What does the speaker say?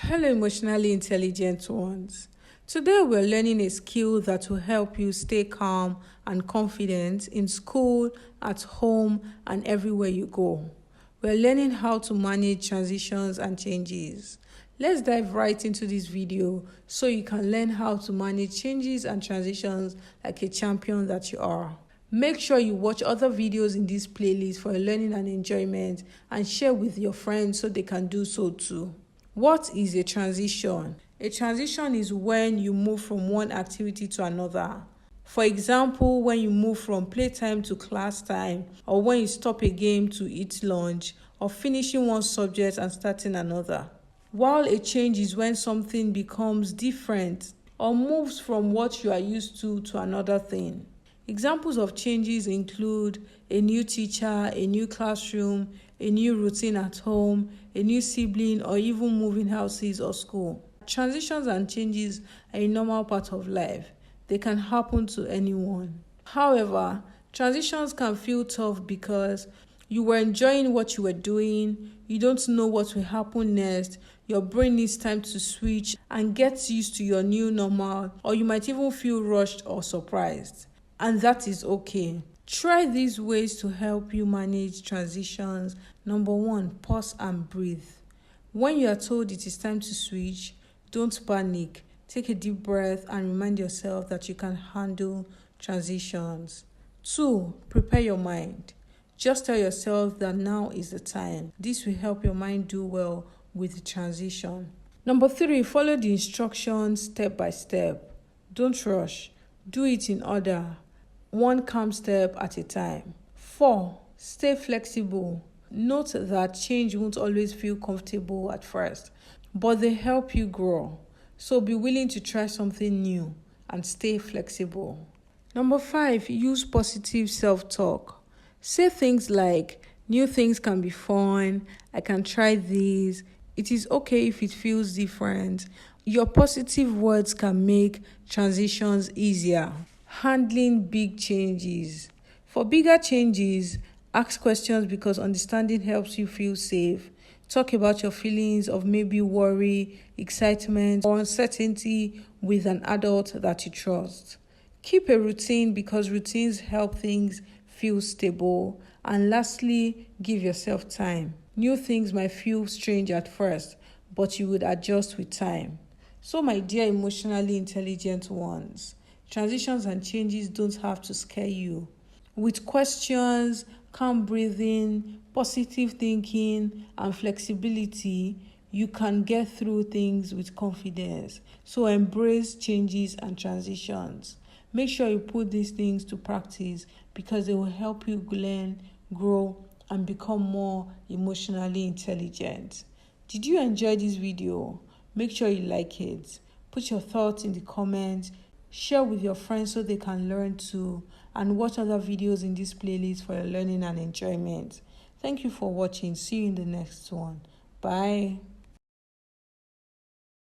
Hello, emotionally intelligent ones. Today we're learning a skill that will help you stay calm and confident in school, at home, and everywhere you go. We're learning how to manage transitions and changes. Let's dive right into this video so you can learn how to manage changes and transitions like a champion that you are. Make sure you watch other videos in this playlist for your learning and enjoyment, and share with your friends so they can do so too. What is a transition? A transition is when you move from one activity to another. For example, when you move from playtime to class time, or when you stop a game to eat lunch, or finishing one subject and starting another. While a change is when something becomes different or moves from what you are used to another thing. Examples of changes include a new teacher, a new classroom, a new routine at home, a new sibling, or even moving houses or school. Transitions and changes are a normal part of life. They can happen to anyone. However, transitions can feel tough because you were enjoying what you were doing, you don't know what will happen next, your brain needs time to switch and get used to your new normal, or you might even feel rushed or surprised. And that is okay. Try these ways to help you manage transitions. Number 1, pause and breathe. When you are told it is time to switch, don't panic. Take a deep breath and remind yourself that you can handle transitions. 2, prepare your mind. Just tell yourself that now is the time. This will help your mind do well with the transition. Number 3, follow the instructions step by step. Don't rush. Do it in order, one calm step at a time. 4, stay flexible. Note that change won't always feel comfortable at first, but they help you grow. So be willing to try something new and stay flexible. Number 5, use positive self-talk. Say things like, new things can be fun, I can try these, it is okay if it feels different. Your positive words can make transitions easier. Handling big changes. For bigger changes, ask questions because understanding helps you feel safe. Talk about your feelings of maybe worry, excitement, or uncertainty with an adult that you trust. Keep a routine because routines help things feel stable. And lastly, give yourself time. New things might feel strange at first, but you would adjust with time. So, my dear emotionally intelligent ones, transitions and changes don't have to scare you. With questions, calm breathing, positive thinking, and flexibility, you can get through things with confidence. So embrace changes and transitions. Make sure you put these things to practice because they will help you learn, grow, and become more emotionally intelligent. Did you enjoy this video? Make sure you like it. Put your thoughts in the comments. Share with your friends so they can learn too, and watch other videos in this playlist for your learning and enjoyment. Thank you for watching. See you in the next one. Bye.